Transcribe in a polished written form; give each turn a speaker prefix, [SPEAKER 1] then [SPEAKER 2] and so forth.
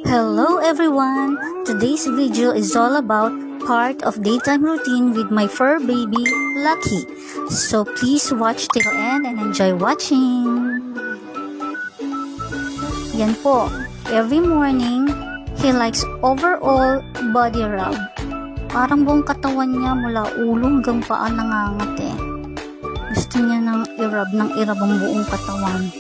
[SPEAKER 1] Hello everyone! Today's video is all about part of daytime routine with my fur baby, Lucky. So please watch till end and enjoy watching. Yan po, every morning, he likes overall body rub. Parang buong katawan niya mula ulo hanggang paa nangangati. Gusto niya nang i-rub ang buong katawan.